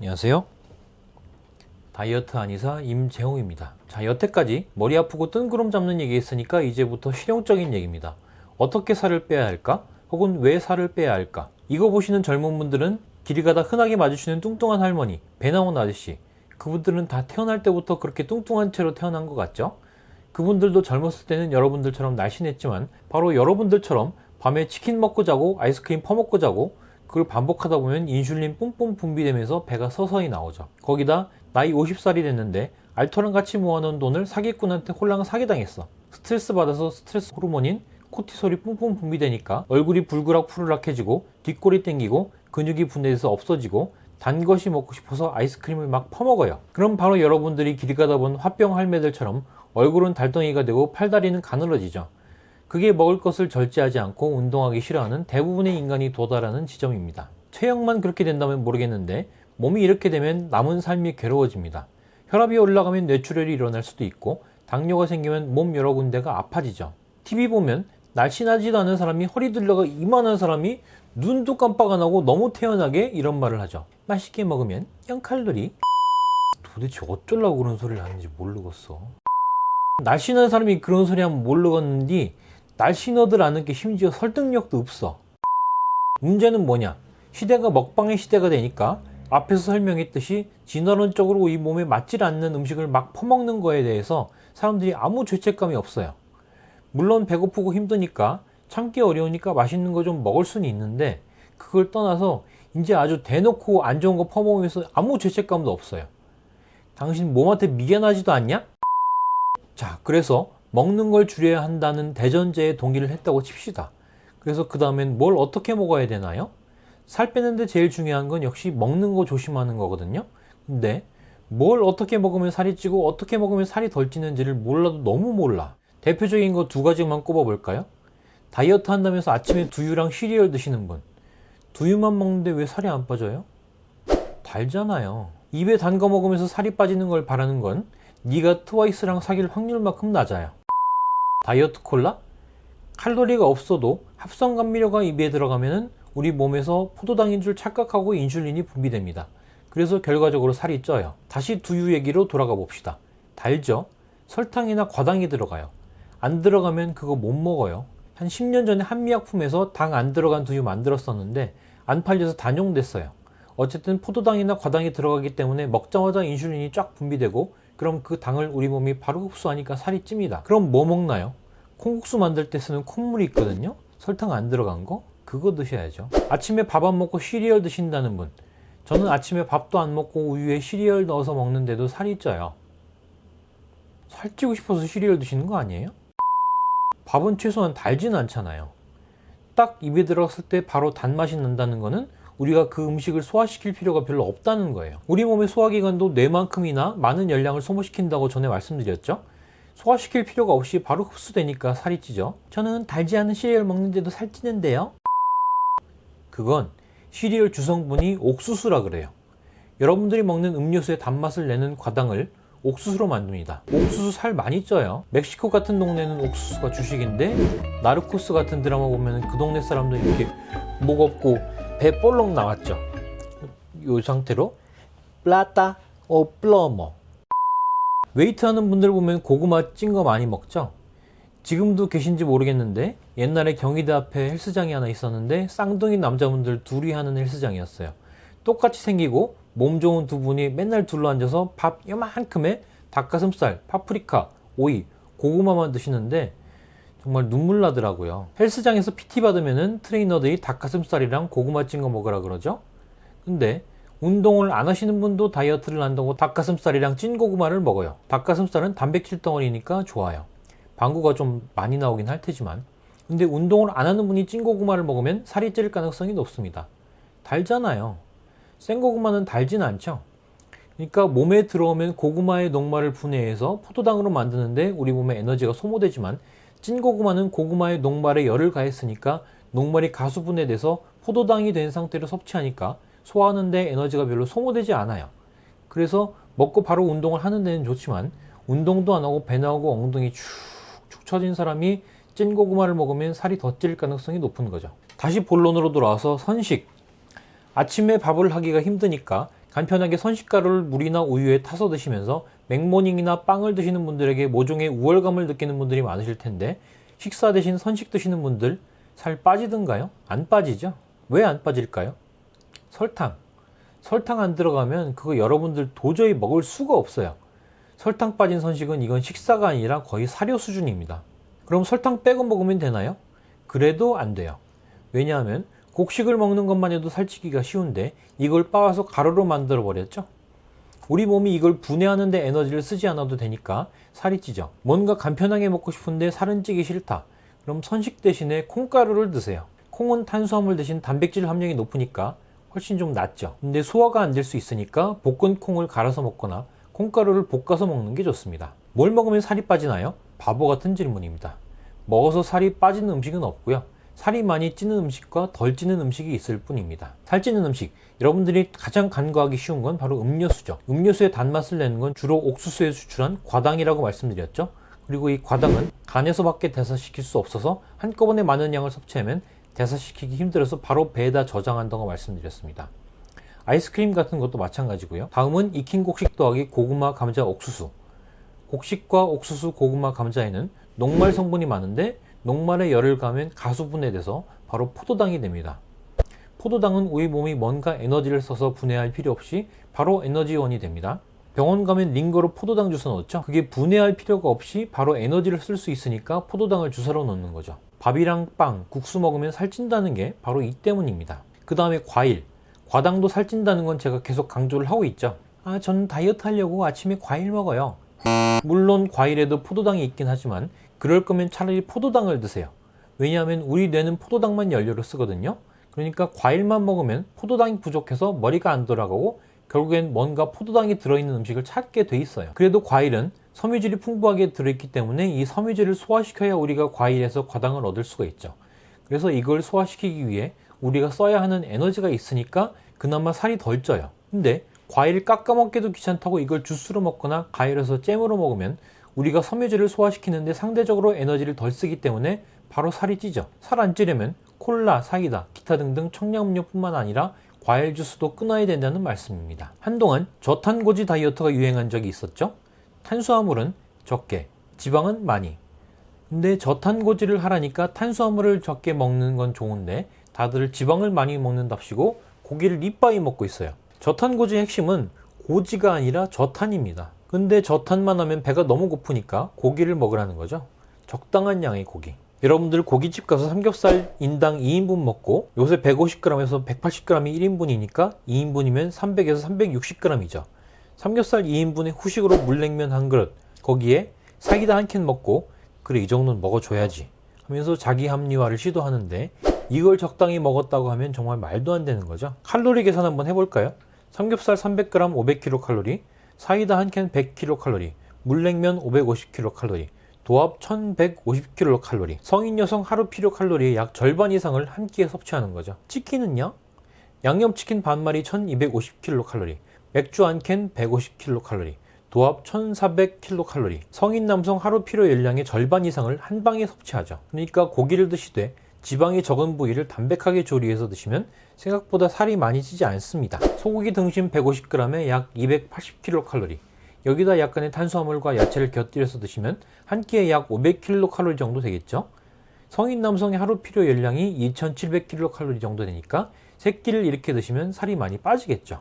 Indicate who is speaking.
Speaker 1: 안녕하세요. 다이어트 한의사 임재홍입니다. 자, 여태까지 머리 아프고 뜬구름 잡는 얘기 했으니까 이제부터 실용적인 얘기입니다. 어떻게 살을 빼야 할까? 혹은 왜 살을 빼야 할까? 이거 보시는 젊은 분들은 길 가다 흔하게 마주치는 뚱뚱한 할머니, 배 나온 아저씨, 그분들은 다 태어날 때부터 그렇게 뚱뚱한 채로 태어난 것 같죠? 그분들도 젊었을 때는 여러분들처럼 날씬했지만 바로 여러분들처럼 밤에 치킨 먹고 자고 아이스크림 퍼먹고 자고 그걸 반복하다 보면 인슐린 뿜뿜 분비되면서 배가 서서히 나오죠. 거기다 나이 50살이 됐는데 알토랑 같이 모아놓은 돈을 사기꾼한테 홀랑 사기당했어. 스트레스 받아서 스트레스 호르몬인 코티솔이 뿜뿜 분비되니까 얼굴이 불그락 푸르락해지고 뒷골이 땡기고 근육이 분해돼서 없어지고 단 것이 먹고 싶어서 아이스크림을 막 퍼먹어요. 그럼 바로 여러분들이 길 가다 본 화병 할매들처럼 얼굴은 달덩이가 되고 팔다리는 가늘어지죠. 그게 먹을 것을 절제하지 않고 운동하기 싫어하는 대부분의 인간이 도달하는 지점입니다. 체형만 그렇게 된다면 모르겠는데 몸이 이렇게 되면 남은 삶이 괴로워집니다. 혈압이 올라가면 뇌출혈이 일어날 수도 있고 당뇨가 생기면 몸 여러 군데가 아파지죠. TV 보면 날씬하지도 않은 사람이 허리 둘러가 이만한 사람이 눈도 깜빡 안 하고 너무 태연하게 이런 말을 하죠. 맛있게 먹으면 0칼로리. 도대체 어쩌려고 그런 소리를 하는지 모르겠어. 날씬한 사람이 그런 소리 하면 모르겠는데 날씬어들 아는 게 심지어 설득력도 없어. 문제는 뭐냐? 시대가 먹방의 시대가 되니까 앞에서 설명했듯이 진화론적으로 이 몸에 맞질 않는 음식을 막 퍼먹는 거에 대해서 사람들이 아무 죄책감이 없어요. 물론 배고프고 힘드니까 참기 어려우니까 맛있는 거 좀 먹을 수는 있는데 그걸 떠나서 이제 아주 대놓고 안 좋은 거 퍼먹으면서 아무 죄책감도 없어요. 당신 몸한테 미안하지도 않냐? 자, 그래서 먹는 걸 줄여야 한다는 대전제에 동의를 했다고 칩시다. 그래서 그 다음엔 뭘 어떻게 먹어야 되나요? 살 빼는데 제일 중요한 건 역시 먹는 거 조심하는 거거든요. 근데 뭘 어떻게 먹으면 살이 찌고 어떻게 먹으면 살이 덜 찌는지를 몰라도 너무 몰라. 대표적인 거 두 가지만 꼽아볼까요? 다이어트 한다면서 아침에 두유랑 시리얼 드시는 분. 두유만 먹는데 왜 살이 안 빠져요? 달잖아요. 입에 단 거 먹으면서 살이 빠지는 걸 바라는 건 네가 트와이스랑 사귈 확률만큼 낮아요. 다이어트 콜라? 칼로리가 없어도 합성 감미료가 입에 들어가면 우리 몸에서 포도당인 줄 착각하고 인슐린이 분비됩니다. 그래서 결과적으로 살이 쪄요. 다시 두유 얘기로 돌아가 봅시다. 달죠? 설탕이나 과당이 들어가요. 안 들어가면 그거 못 먹어요. 한 10년 전에 한미약품에서 당 안 들어간 두유 만들었었는데 안 팔려서 단종됐어요. 어쨌든 포도당이나 과당이 들어가기 때문에 먹자마자 인슐린이 쫙 분비되고 그럼 그 당을 우리 몸이 바로 흡수하니까 살이 찝니다. 그럼 뭐 먹나요? 콩국수 만들 때 쓰는 콩물이 있거든요. 설탕 안 들어간 거? 그거 드셔야죠. 아침에 밥 안 먹고 시리얼 드신다는 분. 저는 아침에 밥도 안 먹고 우유에 시리얼 넣어서 먹는데도 살이 쪄요. 살찌고 싶어서 시리얼 드시는 거 아니에요? 밥은 최소한 달진 않잖아요. 딱 입에 들어갔을 때 바로 단맛이 난다는 거는 우리가 그 음식을 소화시킬 필요가 별로 없다는 거예요. 우리 몸의 소화기관도 뇌만큼이나 많은 열량을 소모시킨다고 전에 말씀드렸죠. 소화시킬 필요가 없이 바로 흡수되니까 살이 찌죠. 저는 달지 않은 시리얼 먹는데도 살찌는데요. 그건 시리얼 주성분이 옥수수라 그래요. 여러분들이 먹는 음료수의 단맛을 내는 과당을 옥수수로 만듭니다. 옥수수 살 많이 쪄요. 멕시코 같은 동네는 옥수수가 주식인데 나르코스 같은 드라마 보면 그 동네 사람들 이렇게 목 없고 배 볼록 나왔죠. 이 상태로 플라타 오 플로모. 웨이트 하는 분들 보면 고구마 찐 거 많이 먹죠. 지금도 계신지 모르겠는데 옛날에 경희대 앞에 헬스장이 하나 있었는데 쌍둥이 남자분들 둘이 하는 헬스장이었어요. 똑같이 생기고 몸 좋은 두 분이 맨날 둘러앉아서 밥 요만큼에 닭가슴살, 파프리카, 오이, 고구마만 드시는데 정말 눈물 나더라고요. 헬스장에서 PT 받으면은 트레이너들이 닭가슴살이랑 고구마 찐 거 먹으라 그러죠. 근데 운동을 안 하시는 분도 다이어트를 한다고 닭가슴살이랑 찐 고구마를 먹어요. 닭가슴살은 단백질 덩어리니까 좋아요. 방구가 좀 많이 나오긴 할 테지만. 근데 운동을 안 하는 분이 찐 고구마를 먹으면 살이 찔 가능성이 높습니다. 달잖아요. 생고구마는 달진 않죠. 그러니까 몸에 들어오면 고구마의 녹말을 분해해서 포도당으로 만드는데 우리 몸에 에너지가 소모되지만 찐 고구마는 고구마의 녹말에 열을 가했으니까 녹말이 가수 분해돼서 포도당이 된 상태로 섭취하니까 소화하는데 에너지가 별로 소모되지 않아요. 그래서 먹고 바로 운동을 하는 데는 좋지만 운동도 안 하고 배 나오고 엉덩이 축축 처진 사람이 찐 고구마를 먹으면 살이 더 찔 가능성이 높은 거죠. 다시 본론으로 돌아와서 선식. 아침에 밥을 하기가 힘드니까 간편하게 선식가루를 물이나 우유에 타서 드시면서 맥모닝이나 빵을 드시는 분들에게 모종의 우월감을 느끼는 분들이 많으실 텐데, 식사 대신 선식 드시는 분들 살 빠지던가요? 안 빠지죠? 왜 안 빠질까요? 설탕 안 들어가면 그거 여러분들 도저히 먹을 수가 없어요. 설탕 빠진 선식은 이건 식사가 아니라 거의 사료 수준입니다. 그럼 설탕 빼고 먹으면 되나요? 그래도 안 돼요. 왜냐하면 곡식을 먹는 것만 해도 살찌기가 쉬운데 이걸 빻아서 가루로 만들어 버렸죠. 우리 몸이 이걸 분해하는 데 에너지를 쓰지 않아도 되니까 살이 찌죠. 뭔가 간편하게 먹고 싶은데 살은 찌기 싫다. 그럼 선식 대신에 콩가루를 드세요. 콩은 탄수화물 대신 단백질 함량이 높으니까 훨씬 좀 낫죠. 근데 소화가 안 될 수 있으니까 볶은 콩을 갈아서 먹거나 콩가루를 볶아서 먹는 게 좋습니다. 뭘 먹으면 살이 빠지나요? 바보 같은 질문입니다. 먹어서 살이 빠지는 음식은 없고요. 살이 많이 찌는 음식과 덜 찌는 음식이 있을 뿐입니다. 살찌는 음식, 여러분들이 가장 간과하기 쉬운 건 바로 음료수죠. 음료수의 단맛을 내는 건 주로 옥수수에 수출한 과당이라고 말씀드렸죠. 그리고 이 과당은 간에서밖에 대사시킬 수 없어서 한꺼번에 많은 양을 섭취하면 대사시키기 힘들어서 바로 배에다 저장한다고 말씀드렸습니다. 아이스크림 같은 것도 마찬가지고요. 다음은 익힌 곡식 더하기 고구마, 감자, 옥수수. 곡식과 옥수수, 고구마, 감자에는 녹말 성분이 많은데 녹말에 열을 가하면 가수분해돼서 바로 포도당이 됩니다. 포도당은 우리 몸이 뭔가 에너지를 써서 분해할 필요 없이 바로 에너지원이 됩니다. 병원 가면 링거로 포도당 주사 넣었죠. 그게 분해할 필요가 없이 바로 에너지를 쓸 수 있으니까 포도당을 주사로 넣는 거죠. 밥이랑 빵, 국수 먹으면 살찐다는 게 바로 이 때문입니다. 그 다음에 과일, 과당도 살찐다는 건 제가 계속 강조를 하고 있죠. 저는 다이어트 하려고 아침에 과일 먹어요. 물론 과일에도 포도당이 있긴 하지만 그럴 거면 차라리 포도당을 드세요. 왜냐하면 우리 뇌는 포도당만 연료로 쓰거든요. 그러니까 과일만 먹으면 포도당이 부족해서 머리가 안 돌아가고 결국엔 뭔가 포도당이 들어있는 음식을 찾게 돼 있어요. 그래도 과일은 섬유질이 풍부하게 들어있기 때문에 이 섬유질을 소화시켜야 우리가 과일에서 과당을 얻을 수가 있죠. 그래서 이걸 소화시키기 위해 우리가 써야 하는 에너지가 있으니까 그나마 살이 덜 쪄요. 근데 과일을 깎아 먹기도 귀찮다고 이걸 주스로 먹거나 과일에서 잼으로 먹으면 우리가 섬유질을 소화시키는데 상대적으로 에너지를 덜 쓰기 때문에 바로 살이 찌죠. 살 안 찌려면 콜라, 사이다, 기타 등등 청량음료뿐만 아니라 과일 주스도 끊어야 된다는 말씀입니다. 한동안 저탄고지 다이어트가 유행한 적이 있었죠. 탄수화물은 적게, 지방은 많이. 근데 저탄고지를 하라니까 탄수화물을 적게 먹는 건 좋은데 다들 지방을 많이 먹는답시고 고기를 이빠이 먹고 있어요. 저탄고지의 핵심은 고지가 아니라 저탄입니다. 근데 저탄만 하면 배가 너무 고프니까 고기를 먹으라는 거죠. 적당한 양의 고기. 여러분들 고깃집 가서 삼겹살 인당 2인분 먹고 요새 150g에서 180g이 1인분이니까 2인분이면 300에서 360g이죠. 삼겹살 2인분에 후식으로 물냉면 한 그릇, 거기에 사이다 한 캔 먹고 그래 이 정도는 먹어줘야지 하면서 자기 합리화를 시도하는데 이걸 적당히 먹었다고 하면 정말 말도 안 되는 거죠. 칼로리 계산 한번 해볼까요? 삼겹살 300g 500kcal, 사이다 한 캔 100kcal, 물냉면 550kcal, 도합 1150kcal. 성인 여성 하루 필요 칼로리의 약 절반 이상을 한 끼에 섭취하는 거죠. 치킨은요? 양념치킨 반마리 1250kcal, 맥주 한 캔 150kcal, 도합 1400kcal. 성인 남성 하루 필요 열량의 절반 이상을 한 방에 섭취하죠. 그러니까 고기를 드시되 지방이 적은 부위를 담백하게 조리해서 드시면 생각보다 살이 많이 찌지 않습니다. 소고기 등심 150g에 약 280kcal. 여기다 약간의 탄수화물과 야채를 곁들여서 드시면 한 끼에 약 500kcal 정도 되겠죠. 성인 남성의 하루 필요 열량이 2700kcal 정도 되니까 세 끼를 이렇게 드시면 살이 많이 빠지겠죠.